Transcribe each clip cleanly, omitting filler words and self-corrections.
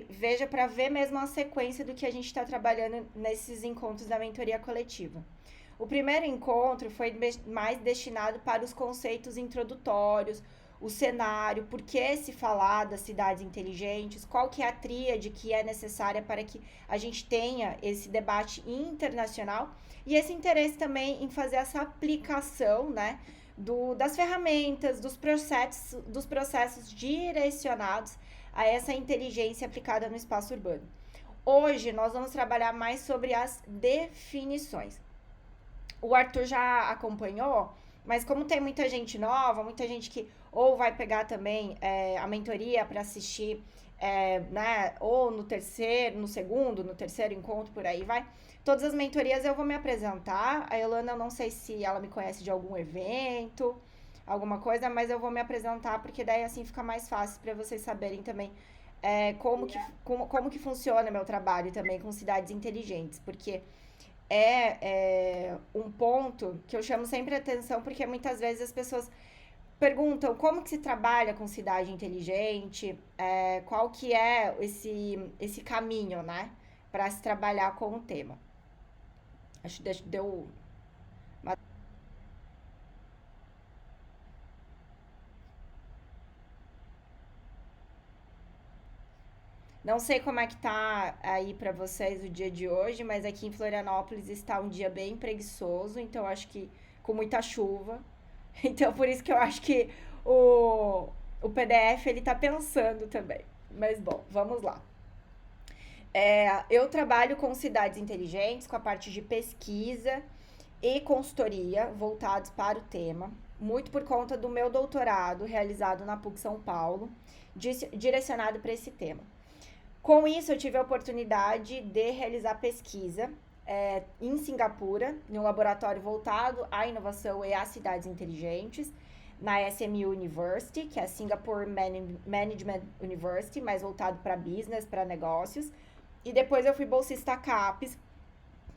veja para ver mesmo a sequência do que a gente está trabalhando nesses encontros da mentoria coletiva. O primeiro encontro foi mais destinado para os conceitos introdutórios, o cenário, por que se falar das cidades inteligentes, qual que é a tríade que é necessária para que a gente tenha esse debate internacional e esse interesse também em fazer essa aplicação, né, das ferramentas, dos processos direcionados a essa inteligência aplicada no espaço urbano. Hoje nós vamos trabalhar mais sobre as definições. O Arthur já acompanhou, mas como tem muita gente nova, muita gente que ou vai pegar também a mentoria para assistir, né, ou no terceiro, no segundo, no terceiro encontro, por aí vai. Todas as mentorias eu vou me apresentar. A Elana, eu não sei se ela me conhece de algum evento, alguma coisa, mas eu vou me apresentar, porque daí assim fica mais fácil para vocês saberem também como que funciona meu trabalho também com cidades inteligentes, porque um ponto que eu chamo sempre a atenção, porque muitas vezes as pessoas perguntam como que se trabalha com cidade inteligente, qual que é esse caminho, né, para se trabalhar com o tema. Acho que deu uma... Não sei como é que tá aí para vocês o dia de hoje, mas aqui em Florianópolis está um dia bem preguiçoso, então acho que com muita chuva. Então por isso que eu acho que o, o PDF ele tá pensando também. Mas bom, vamos lá. Eu trabalho com cidades inteligentes, com a parte de pesquisa e consultoria voltados para o tema, muito por conta do meu doutorado realizado na PUC São Paulo, direcionado para esse tema. Com isso, eu tive a oportunidade de realizar pesquisa em Singapura, em um laboratório voltado à inovação e às cidades inteligentes, na SMU University, que é a Singapore Management University, mais voltado para business, para negócios. E depois eu fui bolsista CAPES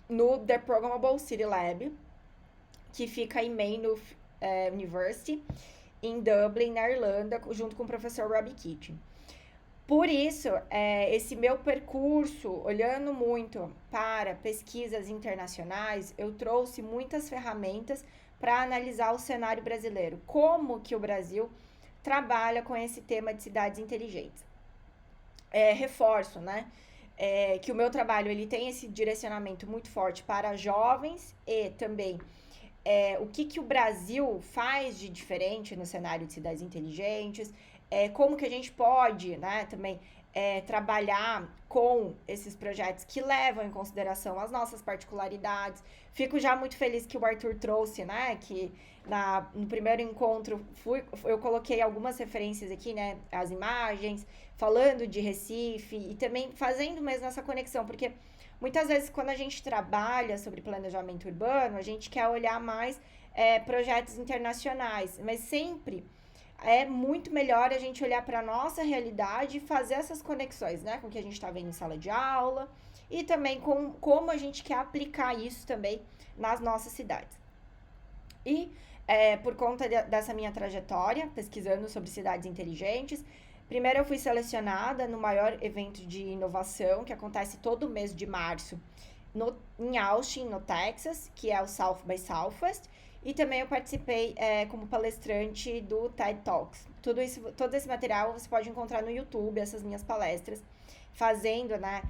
no The Programmable City Lab, que fica em Maynooth University, em Dublin, na Irlanda, junto com o professor Robbie Keating. Por isso, esse meu percurso, olhando muito para pesquisas internacionais, eu trouxe muitas ferramentas para analisar o cenário brasileiro, como que o Brasil trabalha com esse tema de cidades inteligentes. Reforço, né, que o meu trabalho ele tem esse direcionamento muito forte para jovens e também o que o Brasil faz de diferente no cenário de cidades inteligentes, como que a gente pode, né, também trabalhar com esses projetos que levam em consideração as nossas particularidades. Fico já muito feliz que o Arthur trouxe, né, que no primeiro encontro eu coloquei algumas referências aqui, né, as imagens, falando de Recife e também fazendo mesmo essa conexão, porque muitas vezes quando a gente trabalha sobre planejamento urbano, a gente quer olhar mais projetos internacionais, mas sempre é muito melhor a gente olhar para a nossa realidade e fazer essas conexões, né, com o que a gente está vendo em sala de aula e também com como a gente quer aplicar isso também nas nossas cidades. E por conta dessa minha trajetória, pesquisando sobre cidades inteligentes, primeiro eu fui selecionada no maior evento de inovação que acontece todo mês de março em Austin, no Texas, que é o South by Southwest. E também eu participei como palestrante do TED Talks. Todo esse material você pode encontrar no YouTube, essas minhas palestras, fazendo, né,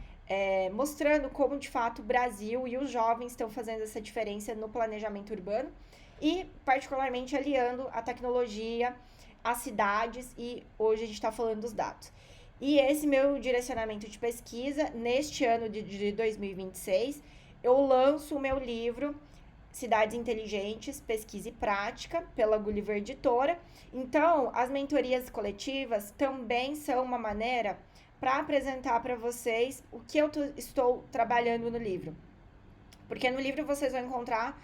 mostrando como de fato o Brasil e os jovens estão fazendo essa diferença no planejamento urbano e particularmente aliando a tecnologia às cidades e hoje a gente está falando dos dados. E esse meu direcionamento de pesquisa, neste ano de 2026, eu lanço o meu livro Cidades Inteligentes, Pesquisa e Prática, pela Gulliver Editora. Então, as mentorias coletivas também são uma maneira para apresentar para vocês o que eu estou trabalhando no livro. Porque no livro vocês vão encontrar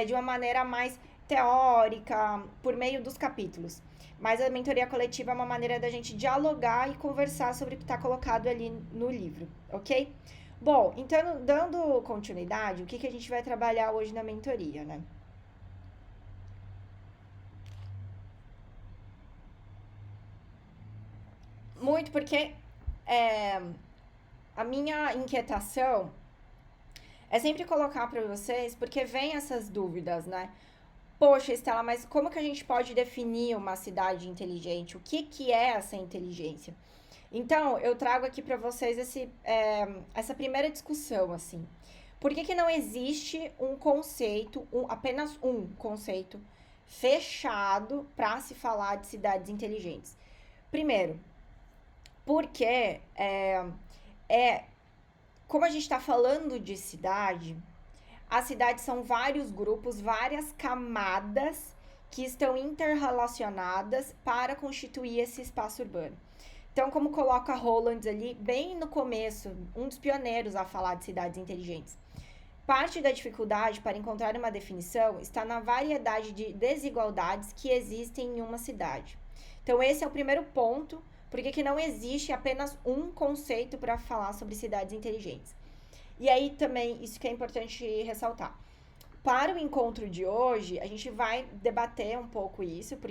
de uma maneira mais teórica, por meio dos capítulos. Mas a mentoria coletiva é uma maneira da gente dialogar e conversar sobre o que está colocado ali no livro, ok? Bom, então, dando continuidade, o que a gente vai trabalhar hoje na mentoria, né? Muito porque a minha inquietação é sempre colocar para vocês, porque vem essas dúvidas, né? Poxa, Estela, mas como que a gente pode definir uma cidade inteligente? O que que é essa inteligência? Então, eu trago aqui para vocês essa primeira discussão, assim. Por que que não existe um conceito, apenas um conceito fechado para se falar de cidades inteligentes? Primeiro, porque é como a gente está falando de cidade, as cidades são vários grupos, várias camadas que estão interrelacionadas para constituir esse espaço urbano. Então, como coloca Holland ali, bem no começo, um dos pioneiros a falar de cidades inteligentes. Parte da dificuldade para encontrar uma definição está na variedade de desigualdades que existem em uma cidade. Então, esse é o primeiro ponto, porque que não existe apenas um conceito para falar sobre cidades inteligentes. E aí também, isso que é importante ressaltar. Para o encontro de hoje, a gente vai debater um pouco isso, por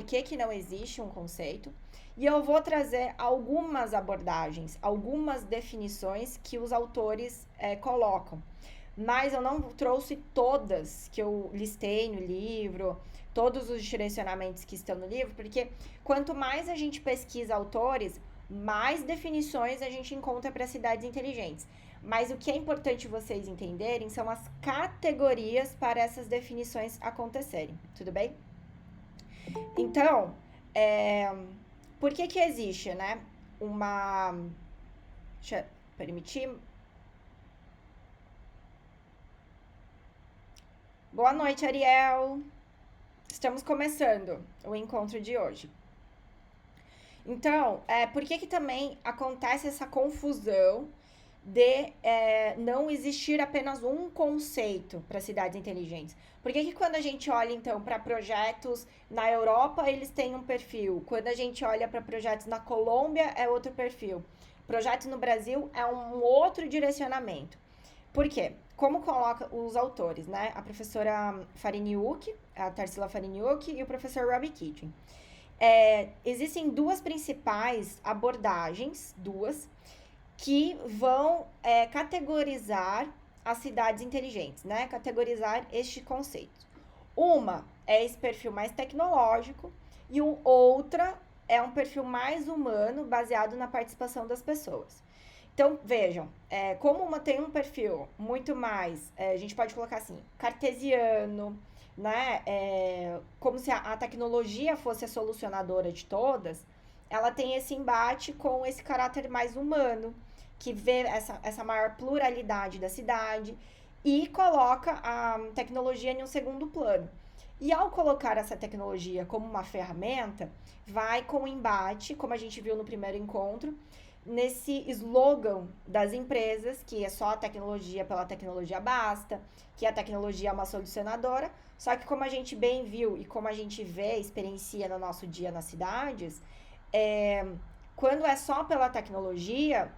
que não existe um conceito. E eu vou trazer algumas abordagens, algumas definições que os autores colocam. Mas eu não trouxe todas que eu listei no livro, todos os direcionamentos que estão no livro, porque quanto mais a gente pesquisa autores, mais definições a gente encontra para cidades inteligentes. Mas o que é importante vocês entenderem são as categorias para essas definições acontecerem, tudo bem? Então, por que existe, né, uma... Deixa eu permitir... Boa noite, Ariel! Estamos começando o encontro de hoje. Então, por que também acontece essa confusão de não existir apenas um conceito para cidades inteligentes? Por que quando a gente olha, então, para projetos na Europa, eles têm um perfil? Quando a gente olha para projetos na Colômbia, é outro perfil. Projeto no Brasil é um outro direcionamento. Por quê? Como coloca os autores, né? A professora Fariniuk, a Tarsila Fariniuk e o professor Robbie Kitchen. Existem duas principais abordagens, que vão categorizar as cidades inteligentes, né? Categorizar este conceito. Uma é esse perfil mais tecnológico e outra é um perfil mais humano, baseado na participação das pessoas. Então, vejam, como uma tem um perfil muito mais, a gente pode colocar assim, cartesiano, né? Como se a tecnologia fosse a solucionadora de todas, ela tem esse embate com esse caráter mais humano, que vê essa maior pluralidade da cidade e coloca a tecnologia em um segundo plano. E ao colocar essa tecnologia como uma ferramenta, vai com o embate, como a gente viu no primeiro encontro, nesse slogan das empresas, que é só a tecnologia pela tecnologia basta, que a tecnologia é uma solucionadora, só que como a gente bem viu e como a gente vê, experiencia no nosso dia nas cidades, quando é só pela tecnologia,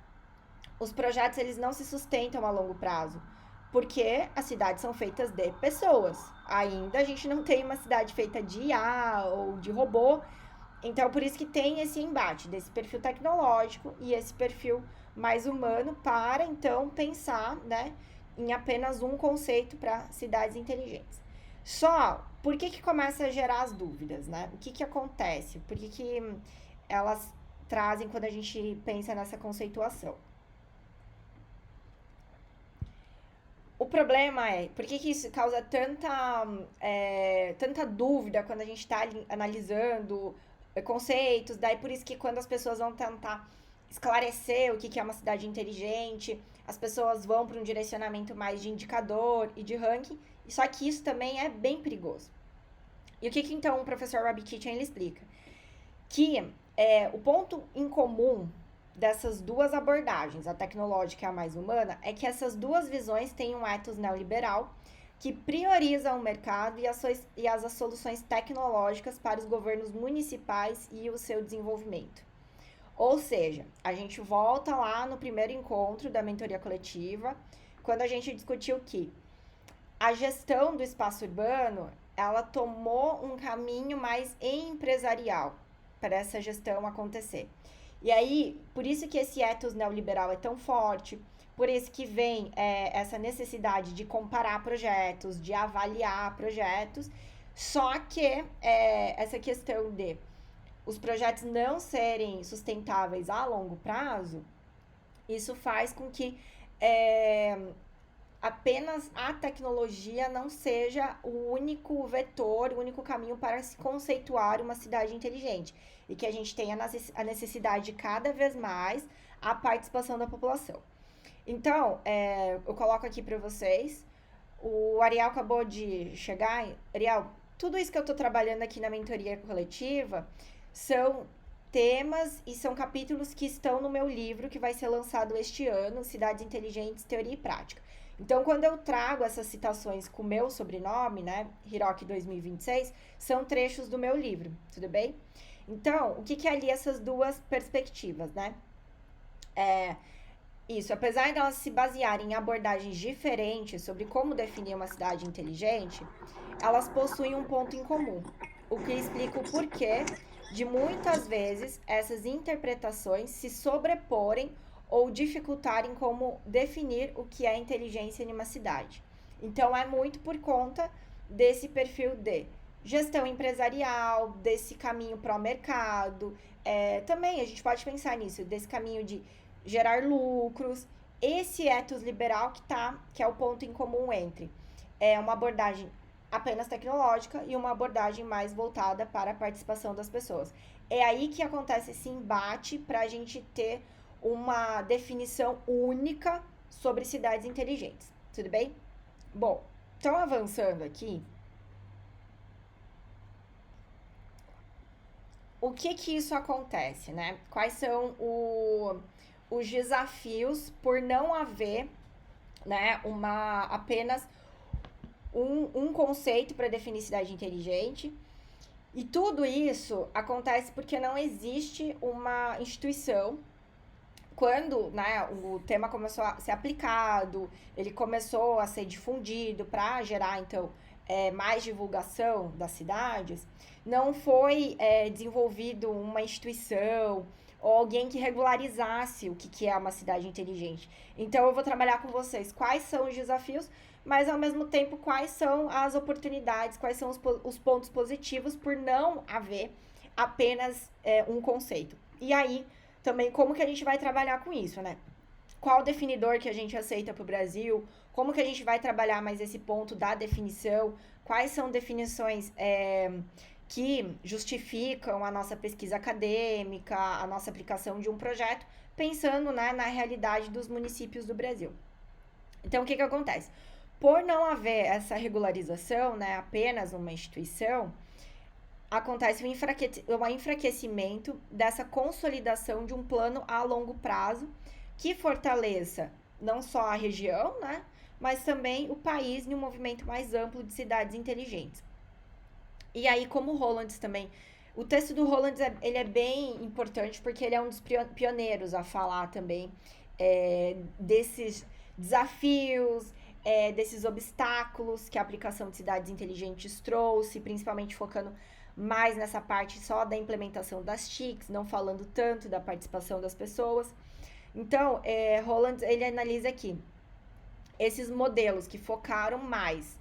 os projetos eles não se sustentam a longo prazo, porque as cidades são feitas de pessoas. Ainda a gente não tem uma cidade feita de IA ou de robô, então, por isso que tem esse embate desse perfil tecnológico e esse perfil mais humano para, então, pensar, né, em apenas um conceito para cidades inteligentes. Só, por que começa a gerar as dúvidas, né? O que acontece? Por que elas trazem quando a gente pensa nessa conceituação? O problema é, por que isso causa tanta dúvida quando a gente está analisando conceitos, daí por isso que quando as pessoas vão tentar esclarecer o que é uma cidade inteligente, as pessoas vão para um direcionamento mais de indicador e de ranking, só que isso também é bem perigoso. E o que então o professor Robbie Kitchen ele explica? Que o ponto em comum dessas duas abordagens, a tecnológica e a mais humana, é que essas duas visões têm um ethos neoliberal que prioriza o mercado e as soluções tecnológicas para os governos municipais e o seu desenvolvimento. Ou seja, a gente volta lá no primeiro encontro da mentoria coletiva, quando a gente discutiu que a gestão do espaço urbano, ela tomou um caminho mais empresarial para essa gestão acontecer. E aí, por isso que esse ethos neoliberal é tão forte, por isso que vem essa necessidade de comparar projetos, de avaliar projetos, só que essa questão de os projetos não serem sustentáveis a longo prazo, isso faz com que é, apenas a tecnologia não seja o único vetor, o único caminho para se conceituar uma cidade inteligente. E que a gente tenha a necessidade de cada vez mais a participação da população. Então, eu coloco aqui para vocês. O Ariel acabou de chegar. Ariel, tudo isso que eu estou trabalhando aqui na mentoria coletiva são temas e são capítulos que estão no meu livro que vai ser lançado este ano, Cidades Inteligentes, Teoria e Prática. Então, quando eu trago essas citações com o meu sobrenome, né, Hiroki 2026, são trechos do meu livro, tudo bem? Então, o que que é ali essas duas perspectivas, né? Isso, apesar de elas se basearem em abordagens diferentes sobre como definir uma cidade inteligente, elas possuem um ponto em comum, o que explica o porquê de muitas vezes essas interpretações se sobreporem ou dificultarem como definir o que é inteligência em uma cidade. Então, é muito por conta desse perfil de gestão empresarial, desse caminho para o mercado. Também a gente pode pensar nisso, desse caminho de gerar lucros. Esse ethos liberal que é o ponto em comum entre uma abordagem apenas tecnológica e uma abordagem mais voltada para a participação das pessoas. É aí que acontece esse embate para a gente ter uma definição única sobre cidades inteligentes. Tudo bem? Bom, então avançando aqui, o que que isso acontece, né? Quais são os desafios por não haver, né, apenas um conceito para definir cidade inteligente. E tudo isso acontece porque não existe uma instituição. Quando, né, o tema começou a ser aplicado, ele começou a ser difundido para gerar, então, mais divulgação das cidades, não foi desenvolvido uma instituição ou alguém que regularizasse o que é uma cidade inteligente. Então, eu vou trabalhar com vocês quais são os desafios, mas ao mesmo tempo quais são as oportunidades, quais são os pontos positivos por não haver apenas um conceito. E aí, também como que a gente vai trabalhar com isso, né? Qual definidor que a gente aceita para o Brasil? Como que a gente vai trabalhar mais esse ponto da definição? Quais são definições que justificam a nossa pesquisa acadêmica, a nossa aplicação de um projeto, pensando, né, na realidade dos municípios do Brasil. Então, o que que acontece? Por não haver essa regularização, né, apenas uma instituição, acontece um enfraquecimento dessa consolidação de um plano a longo prazo que fortaleça não só a região, né, mas também o país em um movimento mais amplo de cidades inteligentes. E aí, como o Hollands também, o texto do Hollands ele é bem importante porque ele é um dos pioneiros a falar também desses desafios, desses obstáculos que a aplicação de cidades inteligentes trouxe, principalmente focando mais nessa parte só da implementação das TICs, não falando tanto da participação das pessoas. Então, Holland, ele analisa aqui esses modelos que focaram mais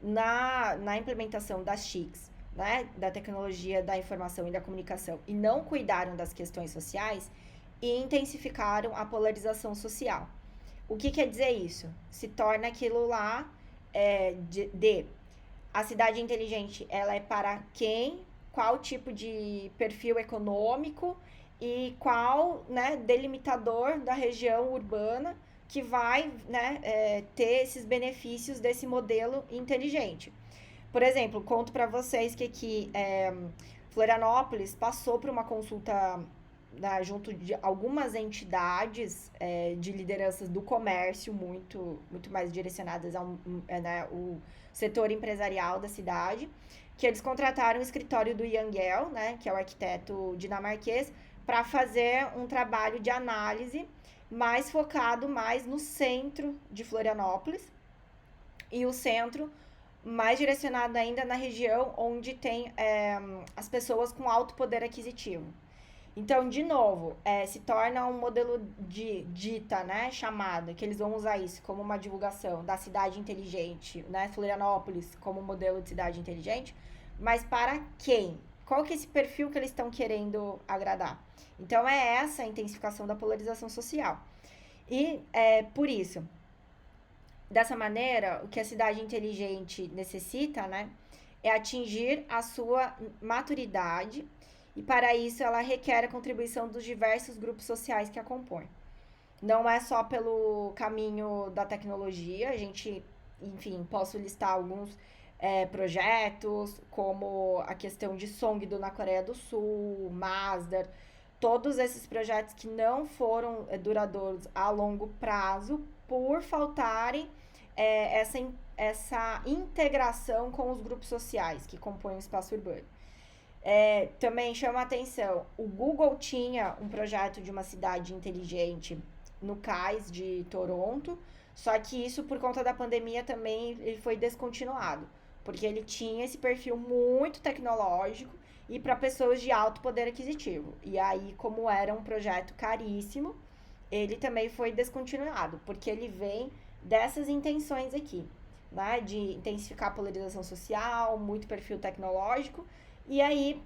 na implementação das TICs, né, da tecnologia da informação e da comunicação, e não cuidaram das questões sociais, e intensificaram a polarização social. O que quer dizer isso? Se torna aquilo lá de a cidade inteligente, ela é para quem, qual tipo de perfil econômico e qual, né, delimitador da região urbana que vai, né, ter esses benefícios desse modelo inteligente. Por exemplo, conto para vocês que aqui Florianópolis passou por uma consulta junto de algumas entidades de lideranças do comércio muito mais direcionadas ao né, o setor empresarial da cidade, que eles contrataram o escritório do Jan Gehl, né, que é o arquiteto dinamarquês, para fazer um trabalho de análise mais focado mais no centro de Florianópolis e o centro mais direcionado ainda na região onde tem as pessoas com alto poder aquisitivo. Então, de novo, se torna um modelo de dita, né, chamada, que eles vão usar isso como uma divulgação da cidade inteligente, né, Florianópolis como modelo de cidade inteligente, mas para quem? Qual que é esse perfil que eles estão querendo agradar? Então, é essa a intensificação da polarização social. E, por isso, dessa maneira, o que a cidade inteligente necessita, né, é atingir a sua maturidade e para isso ela requer a contribuição dos diversos grupos sociais que a compõem. Não é só pelo caminho da tecnologia, a gente, enfim, posso listar alguns projetos, como a questão de Songdo na Coreia do Sul, Masdar, todos esses projetos que não foram duradouros a longo prazo por faltarem essa integração com os grupos sociais que compõem o espaço urbano. Também chama a atenção, o Google tinha um projeto de uma cidade inteligente no cais de Toronto, só que isso por conta da pandemia também ele foi descontinuado, porque ele tinha esse perfil muito tecnológico e para pessoas de alto poder aquisitivo. E aí, como era um projeto caríssimo, ele também foi descontinuado, porque ele vem dessas intenções aqui, né, de intensificar a polarização social, muito perfil tecnológico, e aí,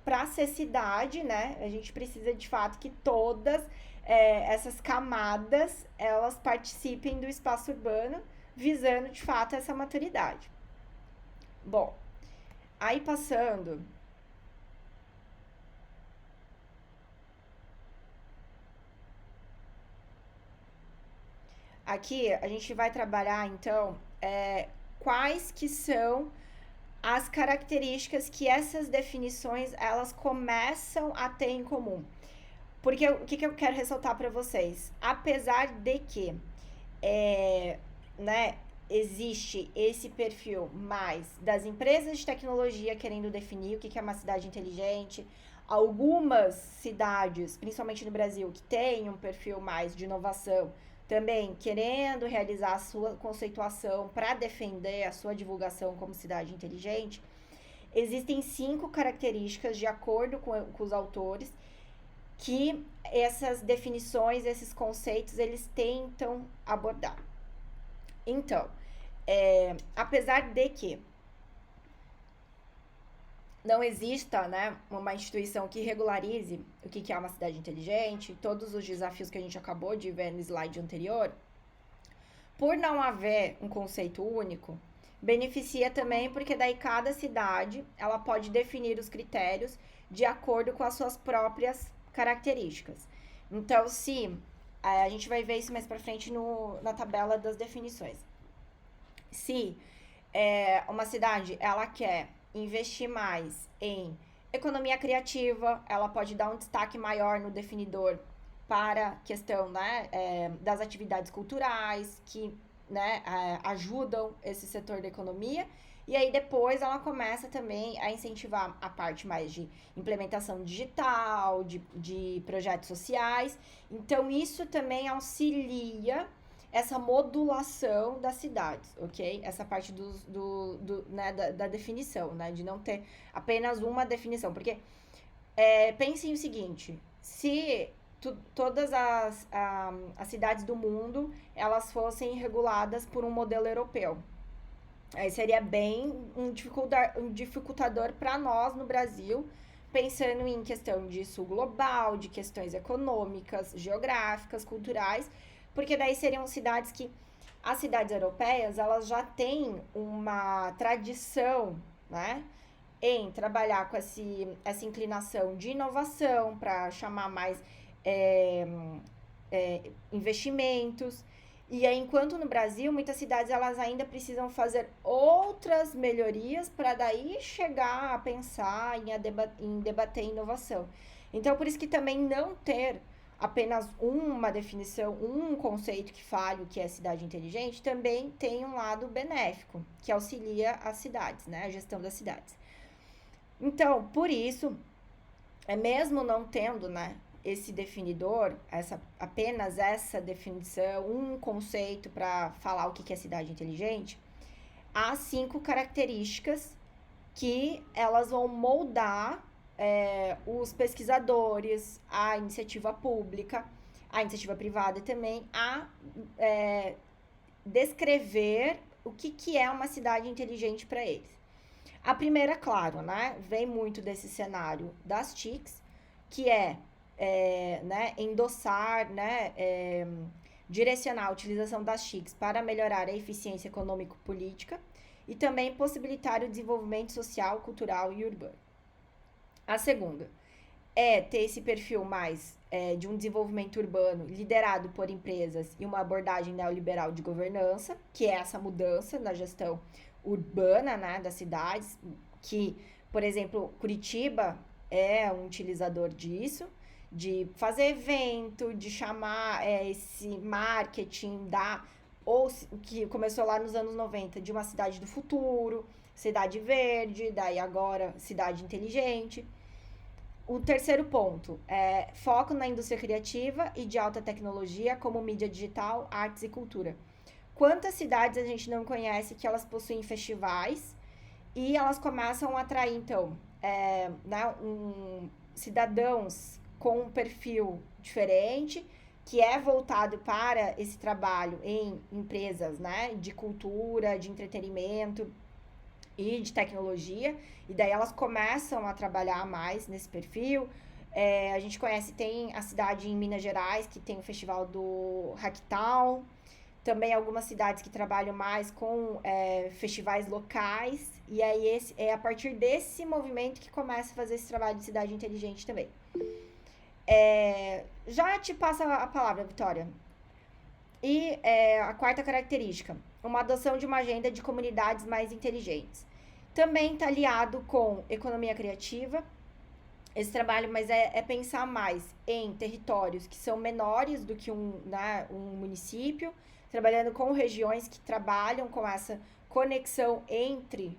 para ser cidade, né, a gente precisa de fato que todas essas camadas, elas participem do espaço urbano, visando de fato essa maturidade. Bom, aí passando... Aqui a gente vai trabalhar, então, quais que são as características que essas definições elas começam a ter em comum. Porque o que eu quero ressaltar para vocês? Apesar de que né, existe esse perfil mais das empresas de tecnologia querendo definir o que é uma cidade inteligente, algumas cidades, principalmente no Brasil, que têm um perfil mais de inovação, também querendo realizar a sua conceituação para defender a sua divulgação como cidade inteligente, existem 5 características, de acordo com os autores, que essas definições, esses conceitos, eles tentam abordar. Então, apesar de que não exista, né, uma instituição que regularize o que é uma cidade inteligente, todos os desafios que a gente acabou de ver no slide anterior, por não haver um conceito único, beneficia também porque daí cada cidade ela pode definir os critérios de acordo com as suas próprias características. Então, se a gente vai ver isso mais para frente na tabela das definições. Se uma cidade ela quer investir mais em economia criativa, ela pode dar um destaque maior no definidor para a questão, né, das atividades culturais que, né, ajudam esse setor da economia. E aí depois ela começa também a incentivar a parte mais de implementação digital, de projetos sociais. Então isso também auxilia essa modulação das cidades, ok? Essa parte né, da definição, né? De não ter apenas uma definição. Porque pensem o seguinte, se todas as cidades do mundo, elas fossem reguladas por um modelo europeu, aí seria bem um dificultador para nós no Brasil, pensando em questão de sul global, de questões econômicas, geográficas, culturais, porque daí seriam cidades que as cidades europeias elas já têm uma tradição, né, em trabalhar com essa inclinação de inovação para chamar mais investimentos. E aí, enquanto no Brasil, muitas cidades elas ainda precisam fazer outras melhorias para daí chegar a pensar em debater inovação. Então, por isso que também não ter apenas uma definição, um conceito que fale o que é cidade inteligente, também tem um lado benéfico, que auxilia as cidades, né? A gestão das cidades. Então, por isso, mesmo não tendo, né, esse definidor, apenas essa definição, um conceito para falar o que é cidade inteligente, há 5 características que elas vão moldar os pesquisadores, a iniciativa pública, a iniciativa privada também, a descrever o que é uma cidade inteligente para eles. A primeira, claro, né, vem muito desse cenário das TICs, que né, endossar, né, direcionar a utilização das TICs para melhorar a eficiência econômico-política e também possibilitar o desenvolvimento social, cultural e urbano. A segunda é ter esse perfil mais de um desenvolvimento urbano liderado por empresas e uma abordagem neoliberal de governança, que é essa mudança na gestão urbana, né, das cidades, que, por exemplo, Curitiba é um utilizador disso, de fazer evento, de chamar esse marketing ou que começou lá nos anos 90, de uma cidade do futuro, cidade verde, daí agora cidade inteligente. O terceiro ponto é foco na indústria criativa e de alta tecnologia, como mídia digital, artes e cultura. Quantas cidades a gente não conhece que elas possuem festivais e elas começam a atrair, então, né, cidadãos com um perfil diferente, que é voltado para esse trabalho em empresas, né, de cultura, de entretenimento e de tecnologia, e daí elas começam a trabalhar mais nesse perfil. A gente conhece, tem a cidade em Minas Gerais, que tem o festival do Hacktown, também algumas cidades que trabalham mais com festivais locais, e aí é a partir desse movimento que começa a fazer esse trabalho de cidade inteligente também. Já te passo a palavra, Vitória. E a quarta característica, uma adoção de uma agenda de comunidades mais inteligentes. Também está aliado com economia criativa. Esse trabalho, mas é pensar mais em territórios que são menores do que um município, trabalhando com regiões que trabalham com essa conexão entre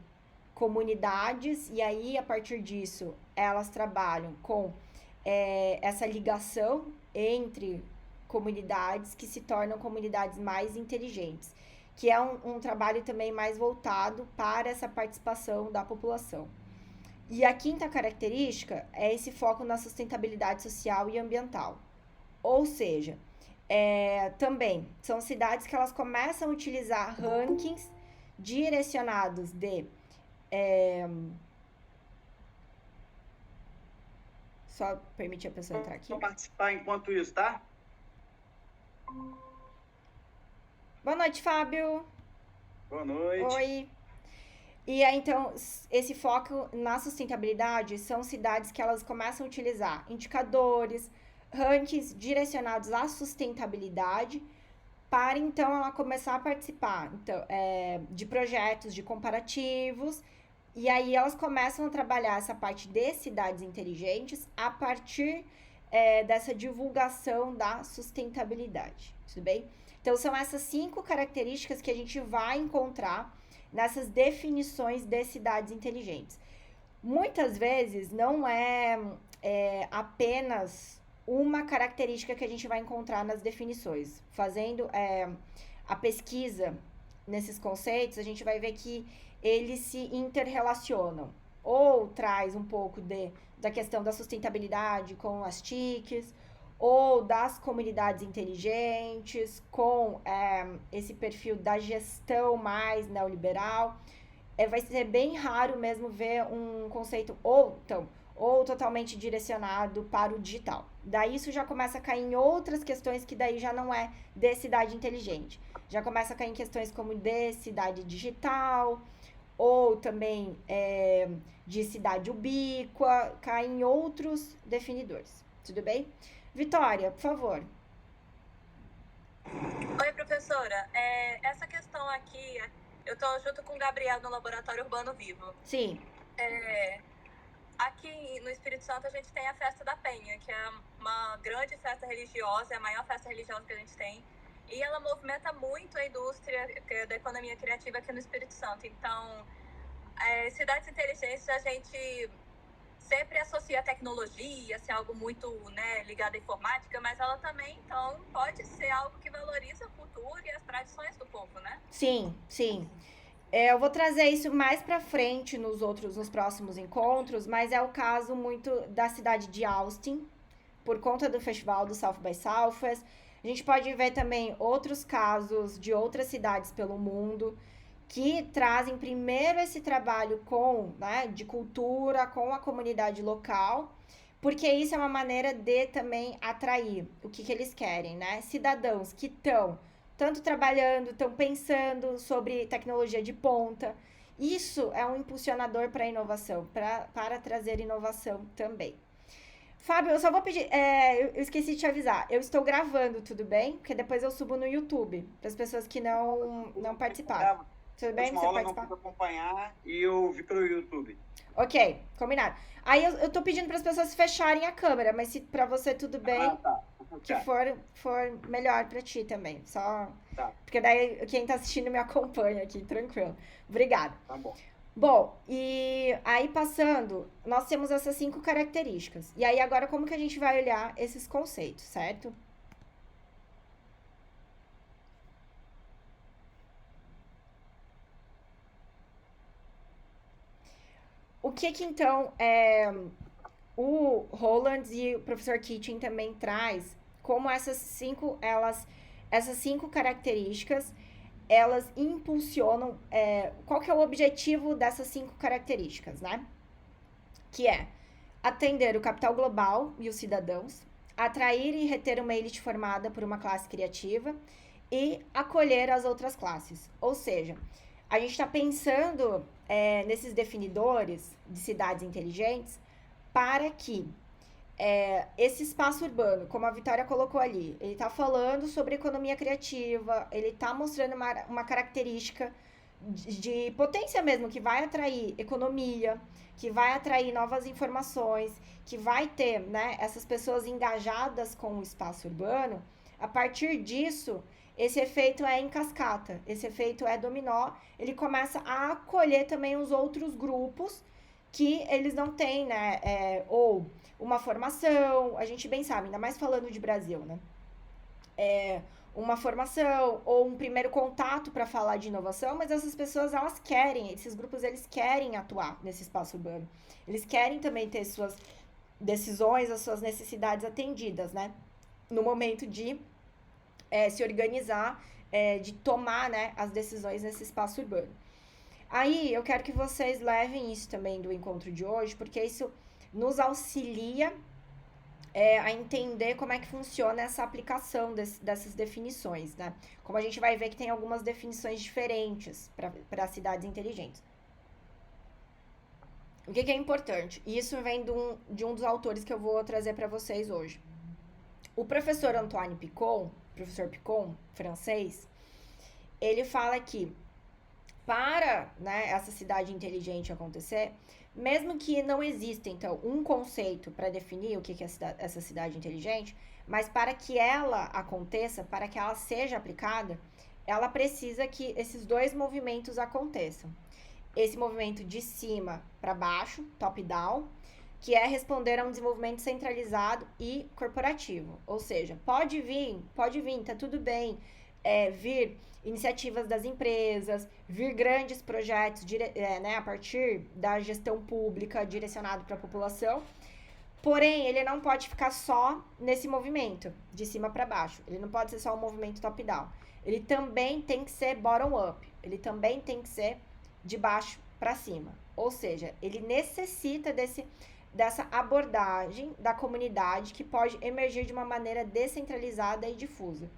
comunidades, e aí, a partir disso, elas trabalham com essa ligação entre comunidades que se tornam comunidades mais inteligentes, que é um trabalho também mais voltado para essa participação da população. E a quinta característica é esse foco na sustentabilidade social e ambiental. Ou seja, também são cidades que elas começam a utilizar rankings direcionados de... Só permitir a pessoa entrar aqui. Vou participar enquanto isso, tá? Boa noite, Fábio. Boa noite. Oi. E aí, então, esse foco na sustentabilidade são cidades que elas começam a utilizar indicadores, rankings direcionados à sustentabilidade, para, então, ela começar a participar de projetos, de comparativos, e aí elas começam a trabalhar essa parte de cidades inteligentes a partir dessa divulgação da sustentabilidade, tudo bem? Então, são essas 5 características que a gente vai encontrar nessas definições de cidades inteligentes. Muitas vezes não é apenas uma característica que a gente vai encontrar nas definições. Fazendo a pesquisa nesses conceitos, a gente vai ver que eles se interrelacionam. Ou traz um pouco da questão da sustentabilidade com as TICs, ou das comunidades inteligentes, com esse perfil da gestão mais neoliberal. Vai ser bem raro mesmo ver um conceito ou totalmente direcionado para o digital. Daí isso já começa a cair em outras questões que daí já não é de cidade inteligente. Já começa a cair em questões como de cidade digital, ou também de cidade ubíqua, cai em outros definidores. Tudo bem? Vitória, por favor. Oi, professora. Essa questão aqui, eu estou junto com o Gabriel no Laboratório Urbano Vivo. Sim. Aqui no Espírito Santo a gente tem a Festa da Penha, que é uma grande festa religiosa, é a maior festa religiosa que a gente tem. E ela movimenta muito a indústria da economia criativa aqui no Espírito Santo. Então, cidades inteligentes a gente sempre associa a tecnologia, assim, algo muito ligado à informática, mas ela também, então, pode ser algo que valoriza a cultura e as tradições do povo, né? Sim, sim. Eu vou trazer isso mais para frente nos próximos encontros, mas é o caso muito da cidade de Austin, por conta do festival do South by Southwest. A gente pode ver também outros casos de outras cidades pelo mundo que trazem primeiro esse trabalho né, de cultura com a comunidade local, porque isso é uma maneira de também atrair o que eles querem, né? Cidadãos que estão tanto trabalhando, estão pensando sobre tecnologia de ponta. Isso é um impulsionador para a inovação, para trazer inovação também. Fábio, eu só vou pedir, eu esqueci de te avisar, eu estou gravando, tudo bem? Porque depois eu subo no YouTube, para as pessoas que não participaram. Tudo bem? Você aula não pude acompanhar e eu vi pelo YouTube. Ok, combinado. Aí eu tô pedindo para as pessoas fecharem a câmera, mas se para você tudo bem, tá. que for melhor para ti também. Só tá. Porque daí quem tá assistindo me acompanha aqui, tranquilo. Obrigada. Tá bom. Bom, e aí passando, nós temos essas 5 características. E aí agora como que a gente vai olhar esses conceitos, certo? O que então o Holland e o professor Kitchen também traz como essas 5 características, elas impulsionam, qual que é o objetivo dessas 5 características, né? Que é atender o capital global e os cidadãos, atrair e reter uma elite formada por uma classe criativa e acolher as outras classes. Ou seja, a gente está pensando nesses definidores de cidades inteligentes para que esse espaço urbano, como a Vitória colocou ali, ele está falando sobre economia criativa, ele está mostrando uma característica de potência mesmo, que vai atrair economia, que vai atrair novas informações, que vai ter, né, essas pessoas engajadas com o espaço urbano. A partir disso, esse efeito é em cascata, esse efeito é dominó, ele começa a acolher também os outros grupos que eles não têm, né, ou uma formação, a gente bem sabe, ainda mais falando de Brasil, né, uma formação ou um primeiro contato para falar de inovação, mas essas pessoas, elas querem, esses grupos, eles querem atuar nesse espaço urbano, eles querem também ter suas decisões, as suas necessidades atendidas, né, no momento de se organizar, de tomar, né, as decisões nesse espaço urbano. Aí, eu quero que vocês levem isso também do encontro de hoje, porque isso nos auxilia a entender como é que funciona essa aplicação dessas definições, né? Como a gente vai ver que tem algumas definições diferentes para cidades inteligentes. O que é importante? Isso vem de um dos autores que eu vou trazer para vocês hoje. O professor Antoine Picon, professor Picon, francês, ele fala que para, né, essa cidade inteligente acontecer, mesmo que não exista, então, um conceito para definir o que é essa cidade inteligente, mas para que ela aconteça, para que ela seja aplicada, ela precisa que esses 2 movimentos aconteçam. Esse movimento de cima para baixo, top-down, que é responder a um desenvolvimento centralizado e corporativo. Ou seja, pode vir, tá tudo bem, vir iniciativas das empresas, vir grandes projetos né, a partir da gestão pública direcionado para a população, porém, ele não pode ficar só nesse movimento, de cima para baixo. Ele não pode ser só um movimento top-down. Ele também tem que ser bottom-up. Ele também tem que ser de baixo para cima. Ou seja, ele necessita dessa abordagem da comunidade que pode emergir de uma maneira descentralizada e difusa.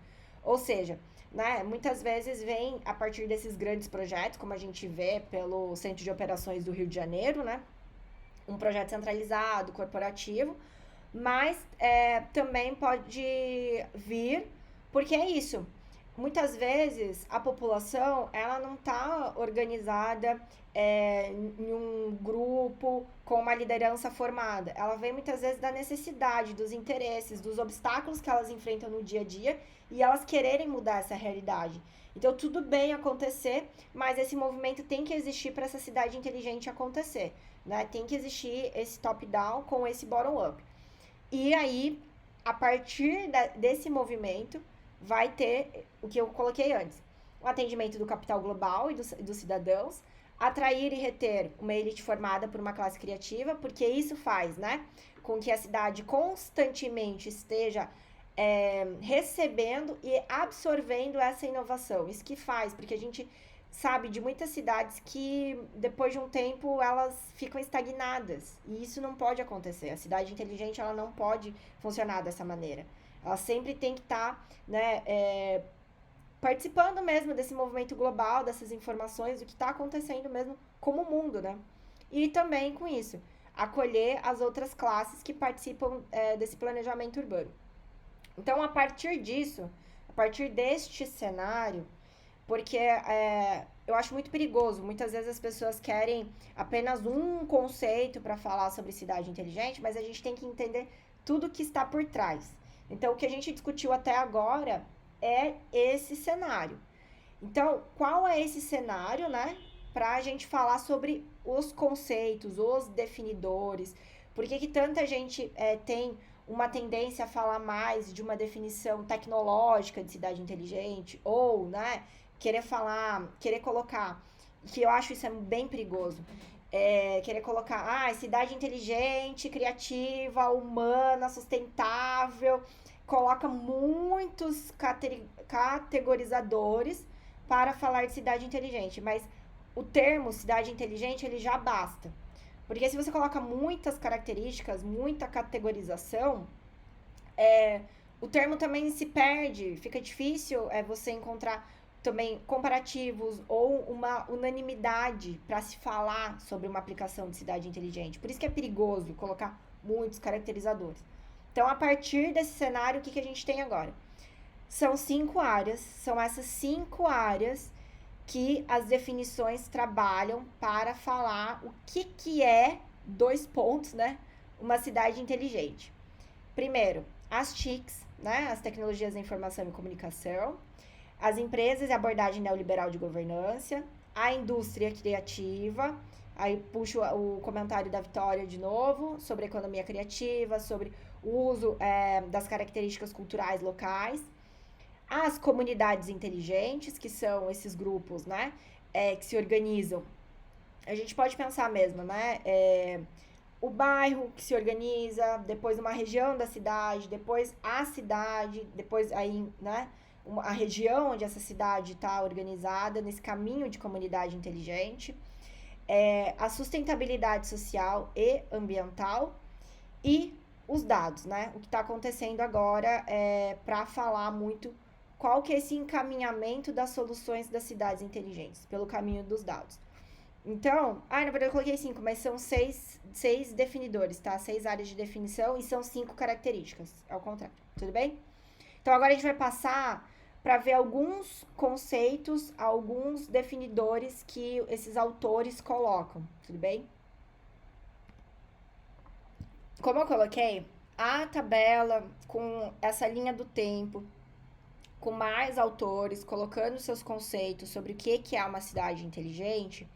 Ou seja, né, muitas vezes vem a partir desses grandes projetos, como a gente vê pelo Centro de Operações do Rio de Janeiro, né, um projeto centralizado, corporativo, mas também pode vir, porque é isso, muitas vezes a população, ela não está organizada em um grupo com uma liderança formada. Ela vem muitas vezes da necessidade, dos interesses, dos obstáculos que elas enfrentam no dia a dia e elas quererem mudar essa realidade. Então, tudo bem acontecer, mas esse movimento tem que existir para essa cidade inteligente acontecer, né? Tem que existir esse top-down com esse bottom-up. E aí, a partir desse movimento, vai ter o que eu coloquei antes. o atendimento do capital global e dos cidadãos, atrair e reter uma elite formada por uma classe criativa, porque isso faz, né, com que a cidade constantemente esteja recebendo e absorvendo essa inovação. Isso que faz, porque a gente sabe de muitas cidades que depois de um tempo elas ficam estagnadas, e isso não pode acontecer. A cidade inteligente, ela não pode funcionar dessa maneira. Ela sempre tem que estar, né, participando mesmo desse movimento global, dessas informações, do que está acontecendo mesmo como o mundo, né? E também, com isso, acolher as outras classes que participam desse planejamento urbano. Então, a partir disso, a partir deste cenário, porque eu acho muito perigoso, muitas vezes as pessoas querem apenas um conceito para falar sobre cidade inteligente, mas a gente tem que entender tudo que está por trás. Então, o que a gente discutiu até agora é esse cenário. Então, qual é esse cenário, né? Para a gente falar sobre os conceitos, os definidores. Por que tanta gente tem uma tendência a falar mais de uma definição tecnológica de cidade inteligente? Ou, né, querer colocar, que eu acho isso bem perigoso, querer colocar, cidade inteligente, criativa, humana, sustentável, coloca muitos categorizadores para falar de cidade inteligente, mas o termo cidade inteligente, ele já basta. Porque se você coloca muitas características, muita categorização, o termo também se perde, fica difícil você encontrar também comparativos ou uma unanimidade para se falar sobre uma aplicação de cidade inteligente. Por isso que é perigoso colocar muitos caracterizadores. Então, a partir desse cenário, o que a gente tem agora? São 5 áreas, são essas 5 áreas que as definições trabalham para falar o que é, 2 pontos, né? Uma cidade inteligente. Primeiro, as TICs, né? As tecnologias da informação e comunicação, as empresas e abordagem neoliberal de governança, a indústria criativa, aí puxo o comentário da Vitória de novo, sobre economia criativa, sobre o uso das características culturais locais, as comunidades inteligentes, que são esses grupos, né, que se organizam. A gente pode pensar mesmo, né, o bairro que se organiza, depois uma região da cidade, depois a cidade, depois aí, né, a região onde essa cidade está organizada, nesse caminho de comunidade inteligente, a sustentabilidade social e ambiental e os dados, né? O que está acontecendo agora para falar muito qual que é esse encaminhamento das soluções das cidades inteligentes, pelo caminho dos dados. Então, na verdade eu coloquei 5, mas são 6 definidores, tá? 6 áreas de definição e são 5 características, ao contrário, tudo bem? Então, agora a gente vai passar para ver alguns conceitos, alguns definidores que esses autores colocam, tudo bem? Como eu coloquei, a tabela com essa linha do tempo, com mais autores, colocando seus conceitos sobre o que é uma cidade inteligente,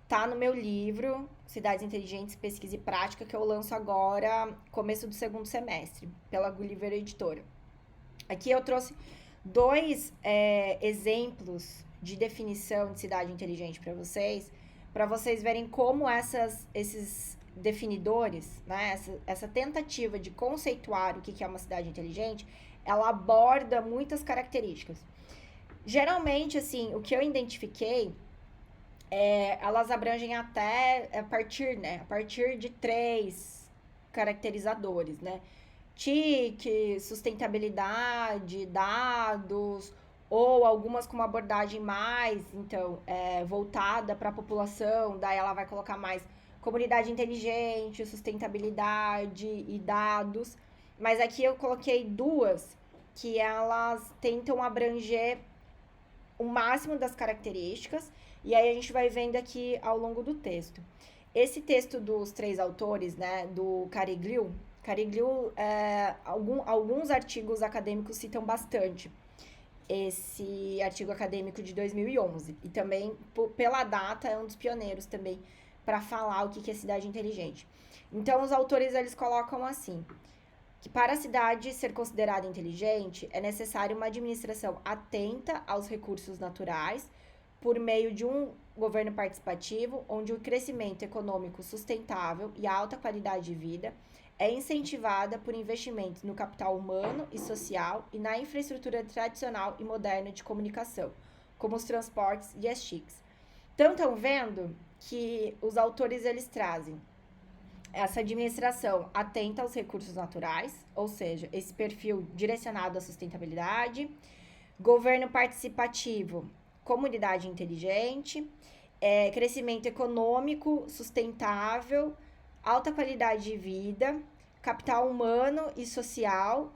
tá no meu livro, Cidades Inteligentes, Pesquisa e Prática, que eu lanço agora, começo do 2º semestre, pela Gulliver Editora. Aqui eu trouxe 2 exemplos de definição de cidade inteligente para vocês verem como esses definidores, né, essa tentativa de conceituar o que é uma cidade inteligente, ela aborda muitas características. Geralmente, assim, o que eu identifiquei, elas abrangem até a partir de 3 caracterizadores, né? TIC, sustentabilidade, dados, ou algumas com uma abordagem mais, então, voltada para a população, daí ela vai colocar mais comunidade inteligente, sustentabilidade e dados. Mas aqui eu coloquei 2 que elas tentam abranger o máximo das características, e aí a gente vai vendo aqui ao longo do texto. Esse texto dos 3 autores, né, do Carigliu, alguns artigos acadêmicos citam bastante esse artigo acadêmico de 2011. E também, pela data, é um dos pioneiros também para falar o que é cidade inteligente. Então, os autores, eles colocam assim, que para a cidade ser considerada inteligente, é necessário uma administração atenta aos recursos naturais, por meio de um governo participativo, onde o crescimento econômico sustentável e a alta qualidade de vida é incentivada por investimentos no capital humano e social e na infraestrutura tradicional e moderna de comunicação, como os transportes e as TICs. Então, estão vendo que os autores eles trazem essa administração atenta aos recursos naturais, ou seja, esse perfil direcionado à sustentabilidade, governo participativo, comunidade inteligente, crescimento econômico sustentável, alta qualidade de vida, capital humano e social.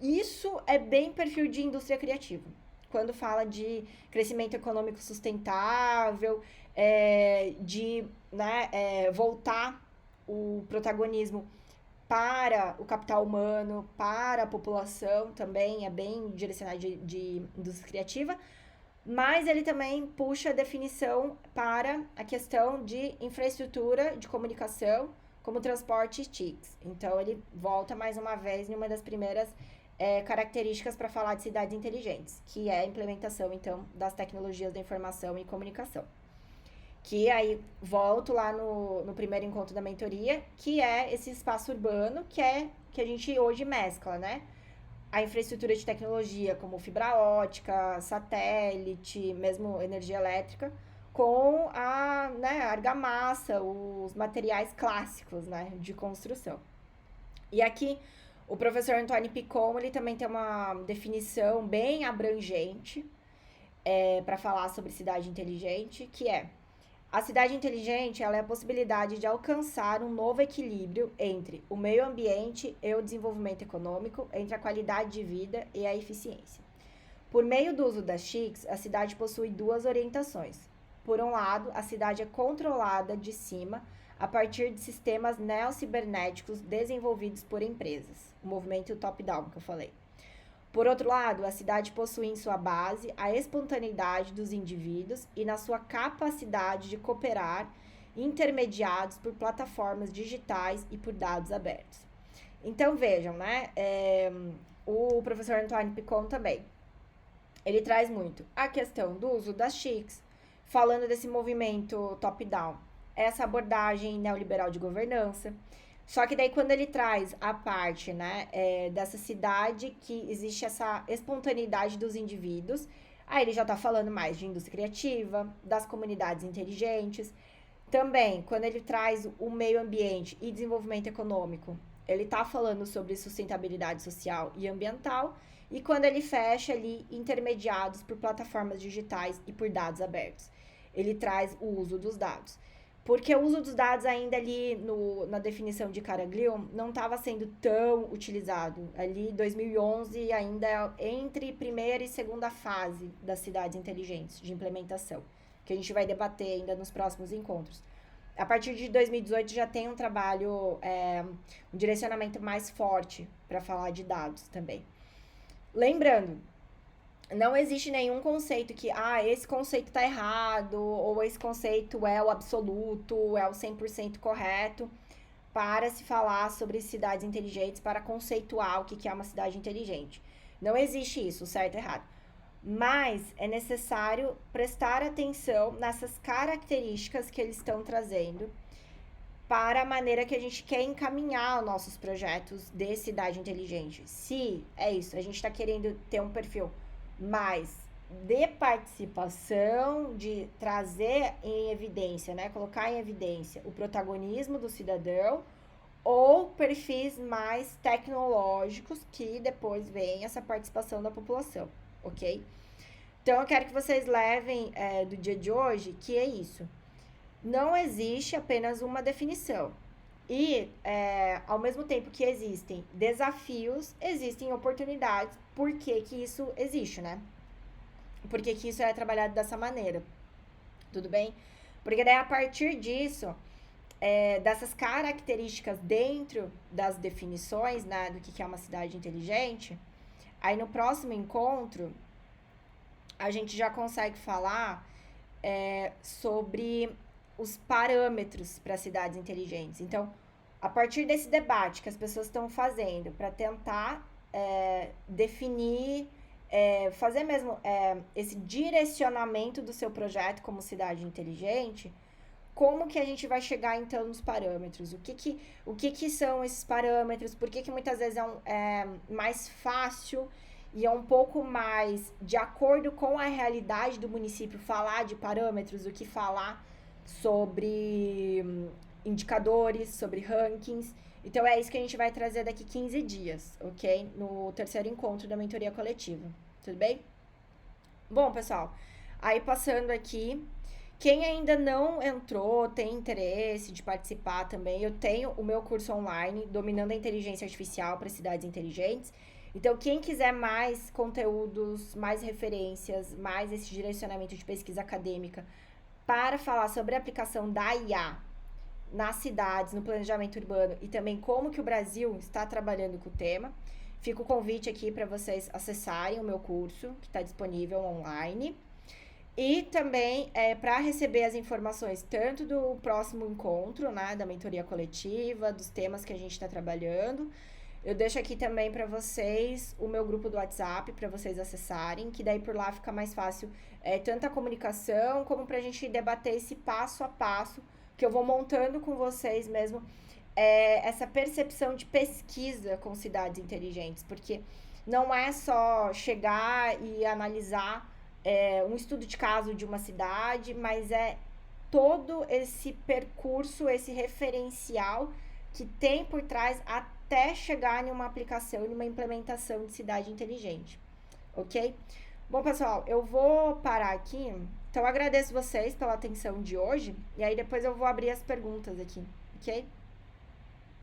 Isso é bem perfil de indústria criativa. Quando fala de crescimento econômico sustentável, de voltar o protagonismo para o capital humano, para a população, também é bem direcionado de indústria criativa, mas ele também puxa a definição para a questão de infraestrutura de comunicação, como transporte e TICs. Então, ele volta mais uma vez em uma das primeiras características para falar de cidades inteligentes, que é a implementação, então, das tecnologias da informação e comunicação. Que aí, volto lá no primeiro encontro da mentoria, que é esse espaço urbano, que a gente hoje mescla, né? A infraestrutura de tecnologia, como fibra ótica, satélite, mesmo energia elétrica, com a argamassa, os materiais clássicos, né, de construção. E aqui, o professor Antoine Picon, ele também tem uma definição bem abrangente para falar sobre cidade inteligente, que é: a cidade inteligente ela é a possibilidade de alcançar um novo equilíbrio entre o meio ambiente e o desenvolvimento econômico, entre a qualidade de vida e a eficiência. Por meio do uso das TICs, a cidade possui duas orientações. Por um lado, a cidade é controlada de cima a partir de sistemas neocibernéticos desenvolvidos por empresas, o movimento top-down que eu falei. Por outro lado, a cidade possui em sua base a espontaneidade dos indivíduos e na sua capacidade de cooperar, intermediados por plataformas digitais e por dados abertos. Então, vejam, né? O professor Antoine Picon também, ele traz muito a questão do uso das TICs, falando desse movimento top-down, essa abordagem neoliberal de governança. Só que daí, quando ele traz a parte, dessa cidade que existe essa espontaneidade dos indivíduos, aí ele já tá falando mais de indústria criativa, das comunidades inteligentes. Também, quando ele traz o meio ambiente e desenvolvimento econômico, ele tá falando sobre sustentabilidade social e ambiental. E quando ele fecha ali, intermediados por plataformas digitais e por dados abertos, ele traz o uso dos dados. Porque o uso dos dados ainda ali na definição de Caraglio não estava sendo tão utilizado. Ali, 2011, ainda entre primeira e segunda fase das cidades inteligentes de implementação, que a gente vai debater ainda nos próximos encontros. A partir de 2018 já tem um trabalho, um direcionamento mais forte para falar de dados também. Lembrando, não existe nenhum conceito que, esse conceito tá errado, ou esse conceito é o absoluto, é o 100% correto, para se falar sobre cidades inteligentes, para conceituar o que é uma cidade inteligente. Não existe isso, certo ou errado. Mas é necessário prestar atenção nessas características que eles estão trazendo para a maneira que a gente quer encaminhar os nossos projetos de cidade inteligente. Se é isso, a gente está querendo ter um perfil mais de participação, de trazer em evidência, colocar em evidência o protagonismo do cidadão, ou perfis mais tecnológicos que depois vem essa participação da população, ok? Então, eu quero que vocês levem do dia de hoje que é isso. Não existe apenas uma definição. E, ao mesmo tempo que existem desafios, existem oportunidades. Por que isso existe, né? Por que isso é trabalhado dessa maneira? Tudo bem? Porque daí, a partir disso, dessas características dentro das definições, né, do que é uma cidade inteligente, aí no próximo encontro, a gente já consegue falar sobre os parâmetros para cidades inteligentes. Então, A partir desse debate que as pessoas estão fazendo para tentar definir, fazer mesmo esse direcionamento do seu projeto como cidade inteligente, como que a gente vai chegar, então, nos parâmetros? O que são esses parâmetros? Por que muitas vezes é mais fácil e é um pouco mais de acordo com a realidade do município falar de parâmetros do que falar sobre indicadores, sobre rankings. Então, é isso que a gente vai trazer daqui 15 dias, ok? No terceiro encontro da mentoria coletiva. Tudo bem? Bom, pessoal, aí passando aqui, quem ainda não entrou, tem interesse de participar também, eu tenho o meu curso online, Dominando a Inteligência Artificial para Cidades Inteligentes. Então, quem quiser mais conteúdos, mais referências, mais esse direcionamento de pesquisa acadêmica para falar sobre a aplicação da IA nas cidades, no planejamento urbano e também como que o Brasil está trabalhando com o tema, fica o convite aqui para vocês acessarem o meu curso, que está disponível online. E também para receber as informações tanto do próximo encontro, né, da mentoria coletiva, dos temas que a gente está trabalhando. Eu deixo aqui também para vocês o meu grupo do WhatsApp, para vocês acessarem, que daí por lá fica mais fácil tanto a comunicação, como para a gente debater esse passo a passo, que eu vou montando com vocês mesmo, essa percepção de pesquisa com cidades inteligentes, porque não é só chegar e analisar um estudo de caso de uma cidade, mas é todo esse percurso, esse referencial que tem por trás até chegar em uma aplicação, em uma implementação de cidade inteligente, ok? Bom, pessoal, eu vou parar aqui. Então, eu agradeço vocês pela atenção de hoje e aí depois eu vou abrir as perguntas aqui, ok?